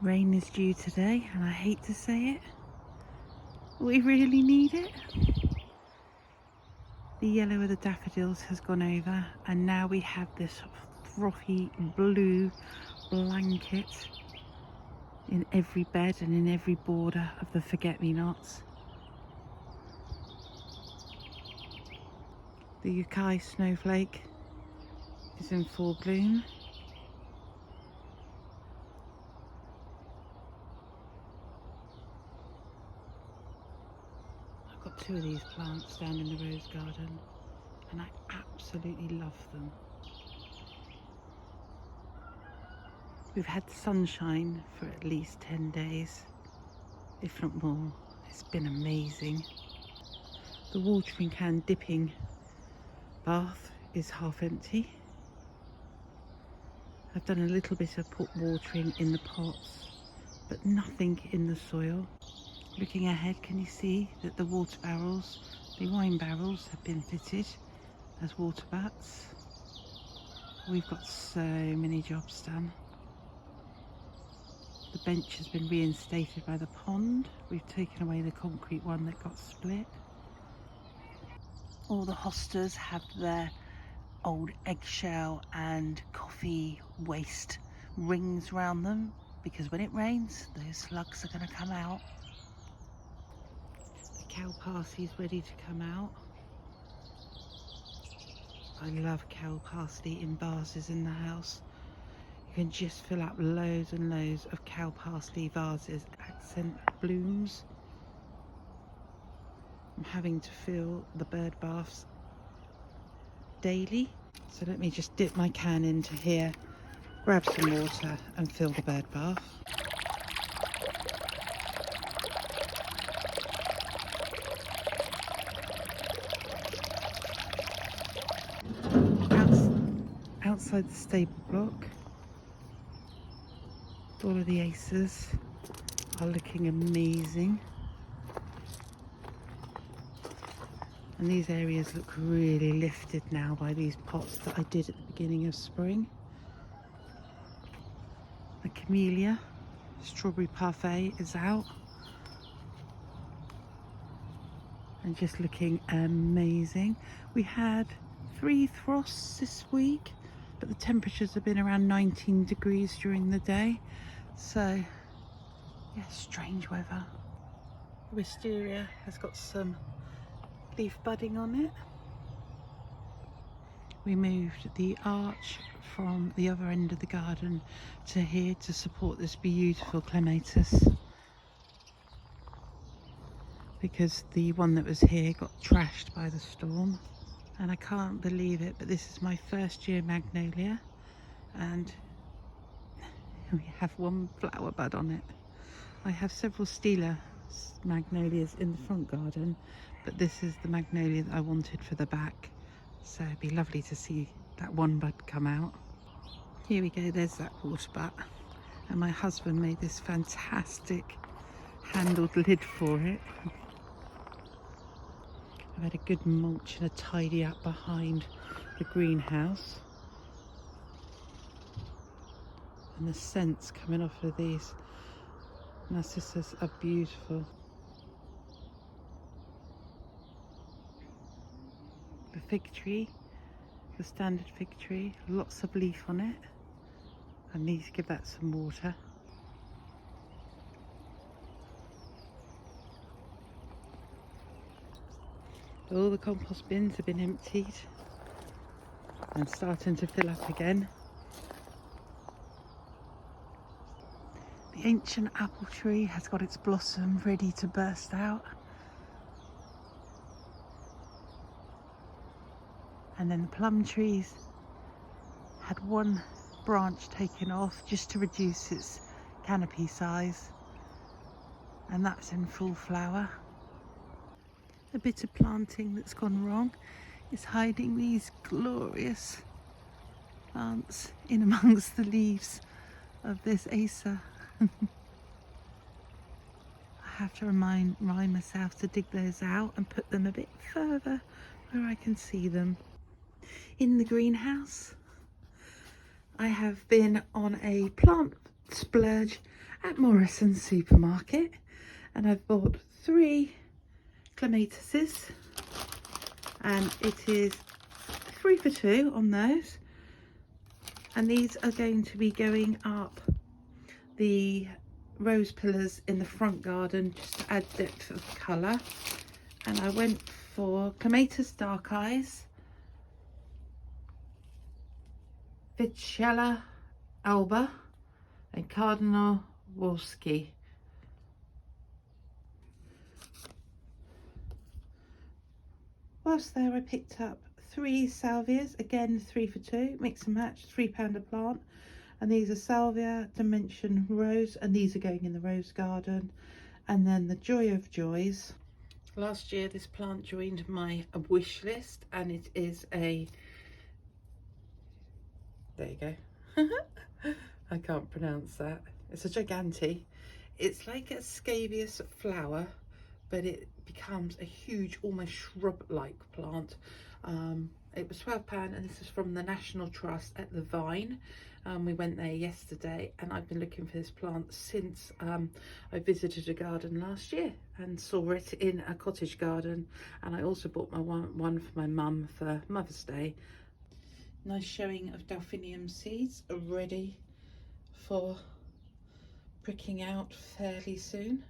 Rain is due today, and I hate to say it, we really need it. The yellow of the daffodils has gone over, and now we have this frothy blue blanket in every bed and in every border of the forget-me-nots. The yucca snowflake is in full bloom. I've got two of these plants down in the rose garden, and I absolutely love them. We've had sunshine for at least 10 days, if not more. It's been amazing. The watering can dipping bath is half empty. I've done a little bit of pot watering in the pots, but nothing in the soil. Looking ahead, can you see that the water barrels, the wine barrels, have been fitted as water butts? We've got so many jobs done. The bench has been reinstated by the pond. We've taken away the concrete one that got split. All the hostas have their old eggshell and coffee waste rings around them, because when it rains, those slugs are going to come out. The cow parsley is ready to come out. I love cow parsley in vases in the house. You can just fill up loads and loads of cow parsley vases, accent blooms. I'm having to fill the bird baths daily. So let me just dip my can into here, grab some water and fill the bird bath. Outside the stable block, all of the aces are looking amazing. And these areas look really lifted now by these pots that I did at the beginning of spring. The camellia strawberry parfait is out and just looking amazing. We had 3 frosts this week, but the temperatures have been around 19 degrees during the day. So, yeah, strange weather. Wisteria has got some leaf budding on it. We moved the arch from the other end of the garden to here to support this beautiful clematis, because the one that was here got trashed by the storm. And I can't believe it, but this is my first year magnolia, and we have one flower bud on it. I have several Stela magnolias in the front garden, but this is the magnolia that I wanted for the back, so it'd be lovely to see that one bud come out. Here we go, there's that water butt, and my husband made this fantastic handled lid for it. I've had a good mulch and a tidy up behind the greenhouse, and the scents coming off of these narcissus are beautiful. The fig tree, the standard fig tree, lots of leaf on it. I need to give that some water. All the compost bins have been emptied and starting to fill up again. The ancient apple tree has got its blossom ready to burst out. And then the plum trees had one branch taken off just to reduce its canopy size, and that's in full flower. A bit of planting that's gone wrong is hiding these glorious plants in amongst the leaves of this acer. I have to remind myself to dig those out and put them a bit further where I can see them. In the greenhouse, I have been on a plant splurge at Morrison's supermarket, and I've bought 3 clematuses, and it is 3 for 2 on those, and these are going to be going up the rose pillars in the front garden just to add depth of colour. And I went for Clematis Dark Eyes, Vicella Alba and Cardinal Wolski. Whilst there I picked up 3 salvias, again 3 for 2, mix and match, £3 a plant. And these are Salvia Dimension Rose, and these are going in the rose garden. And then the Joy of Joys. Last year this plant joined my wish list, and it is a, there you go, I can't pronounce that. It's a gigante. It's like a scabious flower, but it becomes a huge, almost shrub-like plant. It was £12, and this is from the National Trust at the Vine. We went there yesterday, and I've been looking for this plant since I visited a garden last year and saw it in a cottage garden. And I also bought my one for my mum for Mother's Day. Nice showing of delphinium seeds are ready for pricking out fairly soon.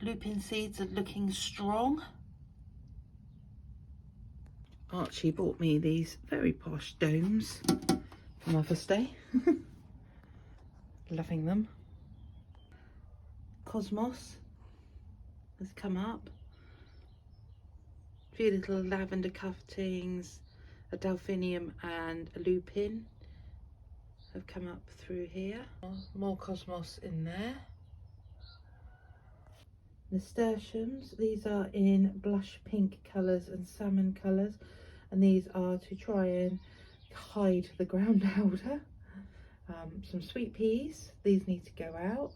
Lupin seeds are looking strong. Archie bought me these very posh domes for Mother's Day. Loving them. Cosmos has come up. A few little lavender cuttings, a delphinium and a lupin have come up through here. More cosmos in there. Nasturtiums, these are in blush pink colours and salmon colours, and these are to try and hide the ground elder. Some sweet peas, these need to go out.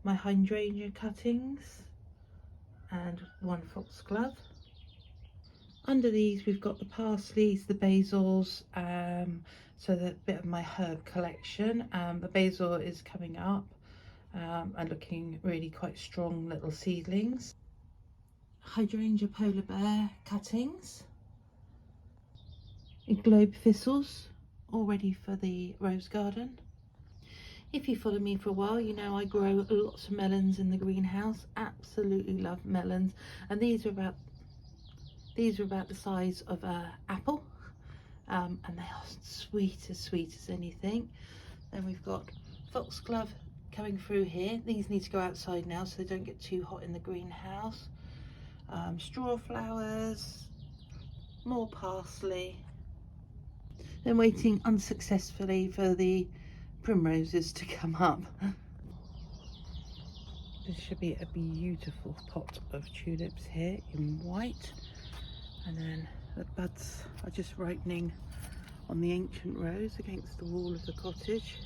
My hydrangea cuttings and 1 foxglove. Under these we've got the parsleys, the basils, so that bit of my herb collection. The basil is coming up and looking really quite strong little seedlings. Hydrangea polar bear cuttings. Globe thistles, all ready for the rose garden. If you follow me for a while, you know I grow lots of melons in the greenhouse. Absolutely love melons, and these are about the size of an apple, and they are sweet as anything. Then we've got foxglove coming through here. These need to go outside now so they don't get too hot in the greenhouse. Straw flowers, more parsley. Then waiting unsuccessfully for the primroses to come up. This should be a beautiful pot of tulips here in white, and then the buds are just ripening on the ancient rose against the wall of the cottage.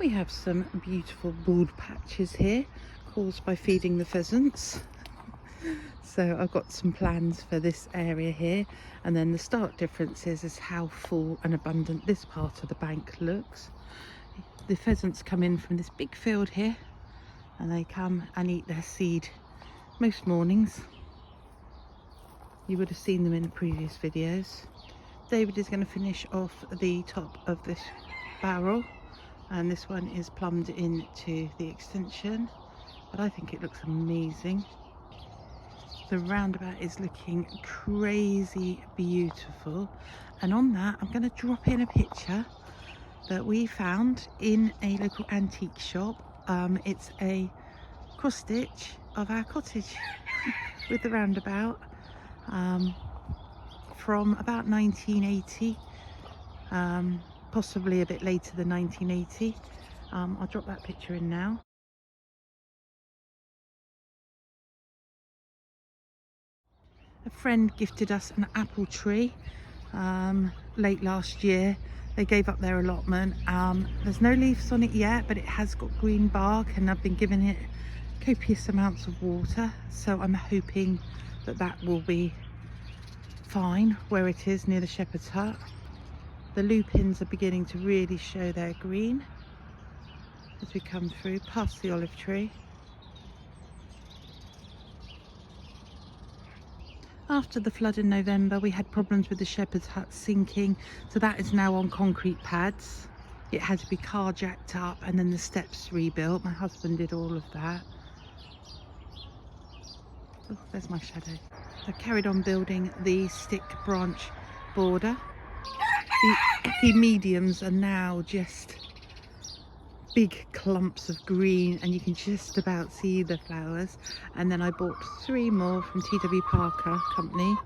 We have some beautiful bald patches here caused by feeding the pheasants. So I've got some plans for this area here, and then the stark difference is how full and abundant this part of the bank looks. The pheasants come in from this big field here, and they come and eat their seed most mornings. You would have seen them in the previous videos. David is going to finish off the top of this barrel, and this one is plumbed into the extension, but I think it looks amazing. The roundabout is looking crazy beautiful, and on that I'm going to drop in a picture that we found in a local antique shop. It's a cross stitch of our cottage with the roundabout from about 1980, possibly a bit later than 1980. I'll drop that picture in now. A friend gifted us an apple tree late last year. They gave up their allotment. There's no leaves on it yet, but it has got green bark, and I've been giving it copious amounts of water, so I'm hoping that that will be fine where it is near the shepherd's hut. The lupins are beginning to really show their green as we come through past the olive tree. After the flood in November, we had problems with the shepherd's hut sinking, so that is now on concrete pads. It had to be car jacked up and then the steps rebuilt. My husband did all of that. Oh, there's my shadow. I carried on building the stick branch border. The epi-mediums are now just big clumps of green and you can just about see the flowers. And then I bought 3 more from TW Parker Company,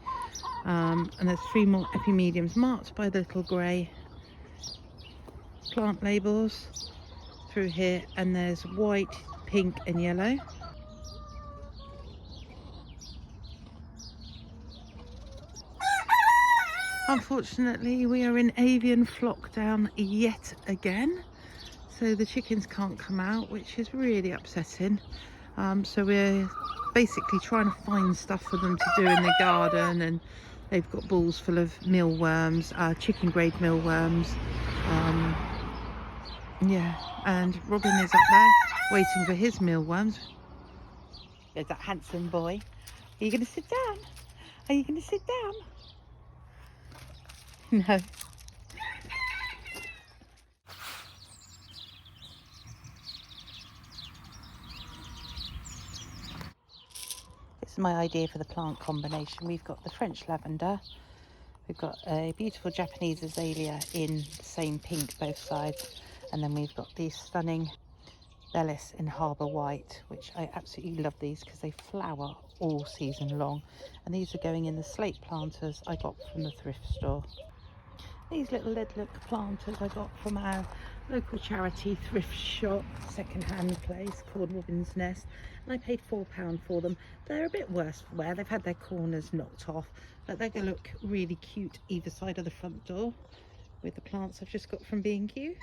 and there's 3 more epi-mediums marked by the little grey plant labels through here, and there's white, pink and yellow. Unfortunately, we are in avian flock down yet again, so the chickens can't come out, which is really upsetting. So we're basically trying to find stuff for them to do in the garden, and they've got balls full of mealworms, chicken grade mealworms. Yeah, and Robin is up there waiting for his mealworms. There's that handsome boy. Are you going to sit down? Are you going to sit down? No. This is my idea for the plant combination. We've got the French lavender. We've got a beautiful Japanese azalea in the same pink both sides. And then we've got these stunning Bellis in Harbour White, which I absolutely love these because they flower all season long. And these are going in the slate planters I got from the thrift store. These little leadlock planters I got from our local charity thrift shop, second-hand place called Robin's Nest, and I paid £4 for them. They're a bit worse for wear, they've had their corners knocked off, but they're going to look really cute either side of the front door with the plants I've just got from B&Q.